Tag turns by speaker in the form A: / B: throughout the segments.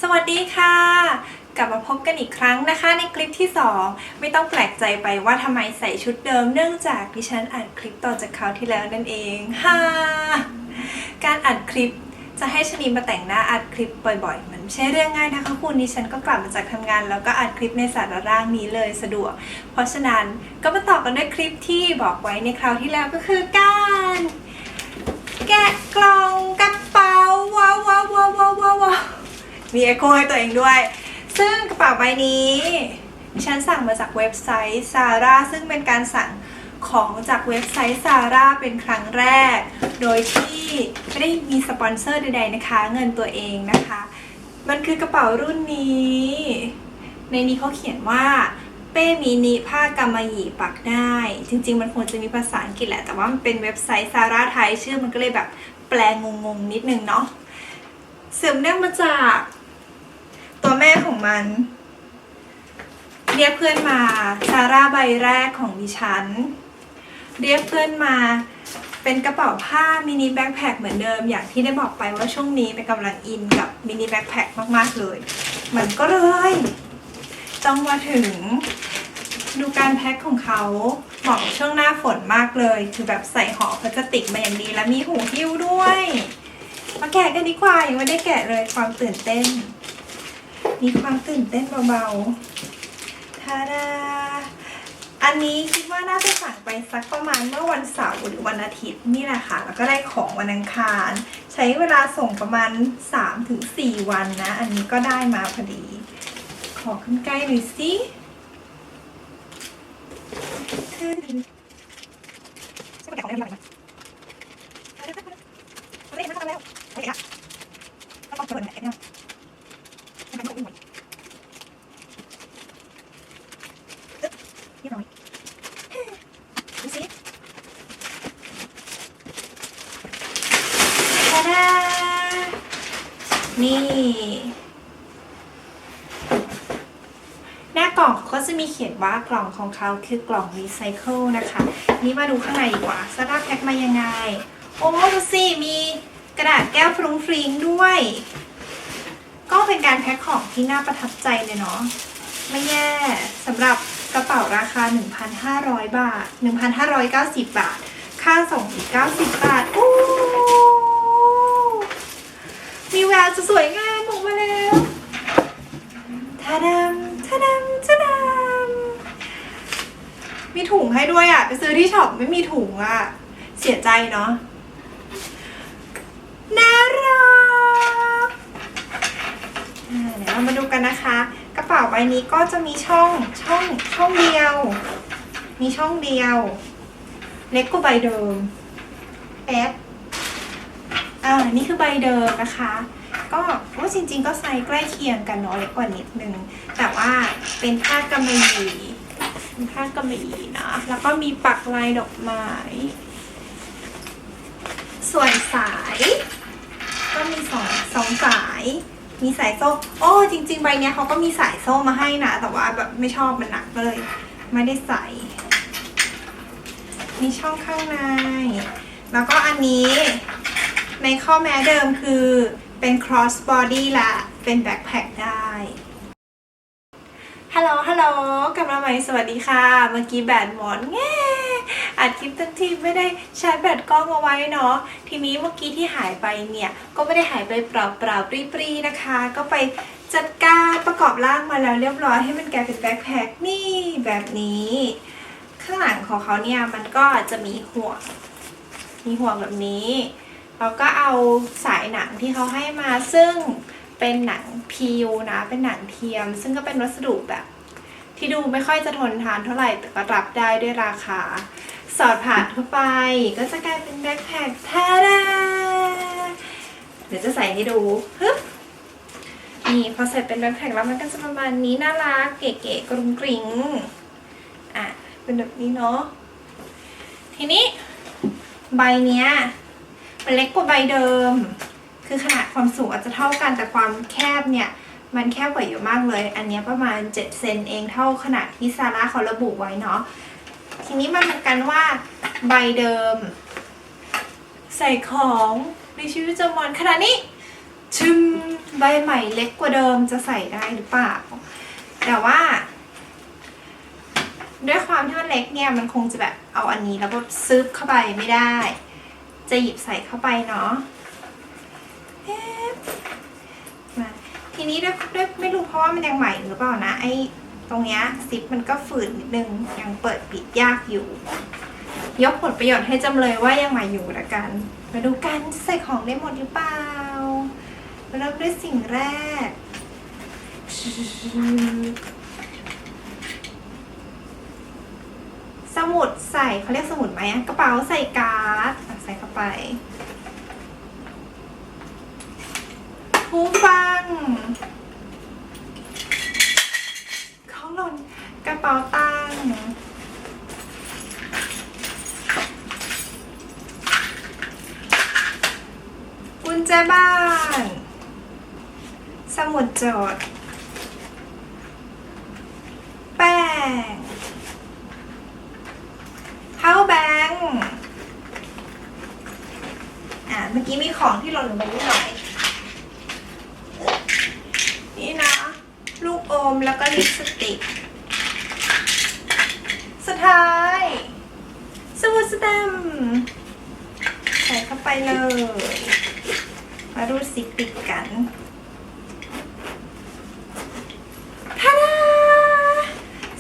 A: สวัสดีค่ะกลับมาพบกันอีกครั้งนะคะในคลิปที่ 2ไม่ต้องแปลกใจไปว่าทำไมใส่ชุดเดิมเนื่องจากดิฉันอัดคลิปต่อจากคราวที่แล้วนั่นเองฮ่าการอัดคลิปจะให้ชนีมาแต่งหน้าอัดคลิปบ่อยๆมันไม่ใช่เรื่องง่ายนะคะคุณดิฉันก็กลับมาจากทำงานแล้วก็อัดคลิปในสาระร่างนี้เลยสะดวกเพราะฉะนั้นก็มาต่อกันด้วยคลิปที่บอกไว้ในคราวที่แล้วก็คือการแกะกล่องกระเป๋าว้าวว้าวว้าวว้าวว้าวมีเอ็โคให้ตัวเองด้วยซึ่งกระเป๋าใบนี้ฉันสั่งมาจากเว็บไซต์ Zara ซึ่งเป็นการสั่งของจากเว็บไซต์ Zara เป็นครั้งแรกโดยที่ไม่ได้มีสปอนเซอร์ใดๆนะคะเงินตัวเองนะคะมันคือกระเป๋ารุ่นนี้ในนี้เขาเขียนว่าเป้มินิผ้ากำมะหยี่ปักได้จริงๆมันควรจะมีภาษาอังกฤษแหละแต่ว่ามันเป็นเว็บไซต์ Zara ไทยชื่อมันก็เลยแบบแปลงงๆนิดนึงเนาะสืบเนื่องมาจากตัวแม่ของมันเรียกเพื่อนมาซาร่าใบแรกของดิฉันเรียกเพื่อนมาเป็นกระเป๋าผ้ามินิแบ็คแพคเหมือนเดิมอย่างที่ได้บอกไปว่าช่วงนี้เป็นกำลังอินกับมินิแบ็คแพคมากๆเลยมันก็เลยต้องมาถึงดูการแพ็คของเขาเหมาะช่วงหน้าฝนมากเลยคือแบบใส่ห่อพลาสติกมาอย่างดีและมีหูหิ้วด้วยมาแกะกันดีกว่ายังไม่ได้แกะเลยความตื่นเต้นมีความตื่นเต้นเบาๆทาดาอันนี้คิดว่าน่าจะสั่งไปสักประมาณเมื่อวันเสาร์หรือวันอาทิตย์นี่แหละค่ะแล้วก็ได้ของวันอังคารใช้เวลาส่งประมาณ 3-4 วันนะอันนี้ก็ได้มาพอดีขอขึ้นใกล้หน่อยสินี่หน้ากล่องเขาก็จะมีเขียนว่ากล่องของเขาคือกล่องรีไซเคิลนะคะนี่มาดูข้างในดีกว่าซาร่าแพ็คมายังไงโอ้ดูสิมีกระดาษแก้วฟรุ้งฟริ้งด้วยก็เป็นการแพ็คของที่น่าประทับใจเลยเนาะไม่แย่สำหรับกระเป๋าราคา 1,500 บาท 1,590 บาทค่าส่งอีก90 บาทโอ้มีแววจะสวยงามออกมาแล้วทาดามทาดามทาดามมีถุงให้ด้วยอ่ะไปซื้อที่ช็อปไม่มีถุงอ่ะเสียใจเนาะน่ารักเดี๋ยวเรามาดูกันนะคะกระเป๋าใบนี้ก็จะมีช่องเดียวมีช่องเดียวเล็กกว่าใบเดิมนี่คือใบเดิมนะคะก็จริงๆก็ไซส์ใกล้เคียงกันเนาะเล็กกว่านิดนึงแต่ว่าเป็นผ้ากำมะหยี่นะแล้วก็มีปักลายดอกไม้ส่วนสายก็มีสองสายมีสายโซ่จริงๆใบเนี้ยเขาก็มีสายโซ่มาให้นะแต่ว่าแบบไม่ชอบมันหนักเลยไม่ได้ใส่มีช่องข้างในแล้วก็อันนี้ในข้อแม้เดิมคือเป็น cross body ละเป็น backpack ได้ฮัลโหลกลับมาใหม่สวัสดีค่ะเมื่อกี้แบตหมดแง่อัดคลิปทั้งทีไม่ได้ชาร์จแบตกล้องเอาไว้เนาะทีนี้เมื่อกี้ที่หายไปเนี่ยก็ไม่ได้หายไปเปล่าปรีๆนะคะก็ไปจัดการประกอบร่างมาแล้วเรียบร้อยให้มันกลายเป็นแบ็คแพ็คนี่แบบนี้ข้างหลังของเขาเนี่ยมันก็จะมีห่วงแบบนี้แล้วก็เอาสายหนังที่เขาให้มาซึ่งเป็นหนังพีวนะเป็นหนังเทียมซึ่งก็เป็นวัสดุแบบที่ดูไม่ค่อยจะทนทานเท่าไหร่แต่ก็รับได้ด้วยราคาสอดผ่านเข้าไปก็จะกลายเป็นแบ็คแพ็คท่าดาเดี๋ยวจะใส่ให้ดูฮึบนี่พอใส่เป็นแบ็คแพ็คแล้วมันก็จะประมาณนี้น่ารักเก๋ๆกรุงกริ้งเป็นแบบนี้เนาะทีนี้ใบเนี้ยมันเล็กกว่าใบเดิมคือขนาดความสูงอาจจะเท่ากันแต่ความแคบเนี่ยมันแคบกว่าเยอะมากเลยอันนี้ประมาณ7 เซนเองเท่าขนาดที่ซาร่าเขาระบุไว้เนาะทีนี้มาดูกันว่าใบเดิมใส่ของในชีวิตประจำวันขนาดนี้ชึม ใบใหม่เล็กกว่าเดิมจะใส่ได้หรือเปล่าแต่ว่าด้วยความที่มันเล็กเนี่ยมันคงจะแบบเอาอันนี้แล้วก็ซึบเข้าไปไม่ได้จะหยิบใส่เข้าไปเนาะมาทีนี้ด้วยไม่รู้เพราะว่ามันยังใหม่หรือเปล่านะไอ้ตรงเนี้ยซิปมันก็ฝืนนิดนึงยังเปิดปิดยากอยู่ยกผลประโยชน์ให้จำเลยว่ายังใหม่อยู่ละกันมาดูกันใส่ของได้หมดหรือเปล่าเริ่มด้วยสิ่งแรกสมุดใส่เขาเรียกสมุดไหมกระเป๋าใส่การ์ดใส่เข้าไปหูฟังของหล่นกระเป๋าตังค์กุญแจบ้านสมุดจดแป้งpower bank เมื่อกี้มีของที่หล่นไปนิดหน่อยนี่นะลูกอมแล้วก็ลิปสติกสุดท้ายสมุดสแตมป์ใส่เข้าไปเลยมารูดซิปปิดกันท่าดา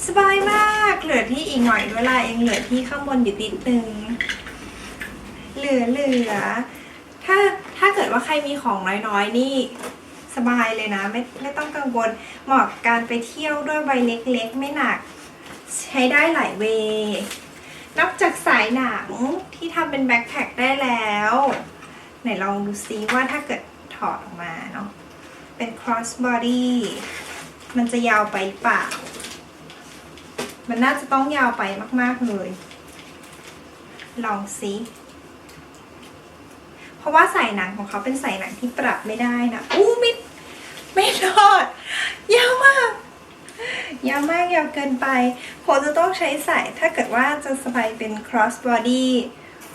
A: สบายมากเหลือที่อีกหน่อยเวลาเองเหลือที่ข้างบนอยู่นิดนึงเหลือถ้าเกิดว่าใครมีของน้อยๆนี่สบายเลยนะไม่ต้องกังวลเหมาะกับการไปเที่ยวด้วยใบเล็กๆไม่หนักใช้ได้หลายเวย์นอกจากสายหนังที่ทำเป็นแบ็คแพ็คได้แล้วไหนลองดูซิว่าถ้าเกิดถอดออกมาเนาะเป็น cross body มันจะยาวไปเปล่ามันน่าจะต้องยาวไปมากๆเลยลองซิเพราะว่าสายหนังของเขาเป็นสายหนังที่ปรับไม่ได้นะไม่รอดยาวมากยาวเกินไปคงจะต้องใช้สายถ้าเกิดว่าจะสบายเป็น cross body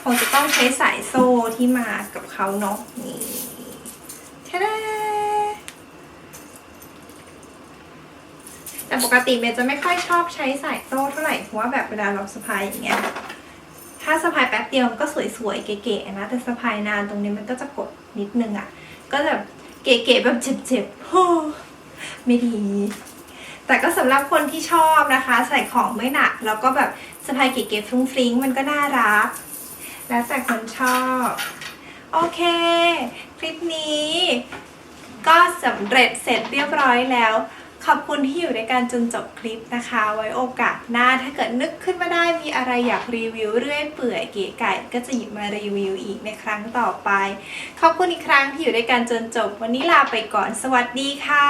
A: คงจะต้องใช้สายโซ่ที่มากับเขาเนาะนี่ทะเลแต่ปกติเมย์จะไม่ค่อยชอบใช้สายโซ่เท่าไหร่เพราะว่าแบบเวลาเราสะพายอย่างเงี้ยถ้าสะพายแป๊บเดียวมันก็สวยๆเก๋ๆนะแต่สะพายนานตรงนี้มันก็จะกดนิดนึงอ่ะก็แบบเก๋ๆแบบเจ็บๆโอ้ไม่ดีแต่ก็สำหรับคนที่ชอบนะคะใส่ของไม่หนักแล้วก็แบบสะพายเก๋ๆฟรุ้งฟริ้งมันก็น่ารักแล้วแต่คนชอบโอเคคลิปนี้ก็สำเร็จเสร็จเรียบร้อยแล้วขอบคุณที่อยู่ในการจนจบคลิปนะคะไว้โอกาสหน้าถ้าเกิดนึกขึ้นมาได้มีอะไรอยากรีวิวเรื่อยเปื่อยเก๋ไก่ก็จะหยิบมารีวิวอีกในครั้งต่อไปขอบคุณอีกครั้งที่อยู่ในการจนจบวันนี้ลาไปก่อนสวัสดีค่ะ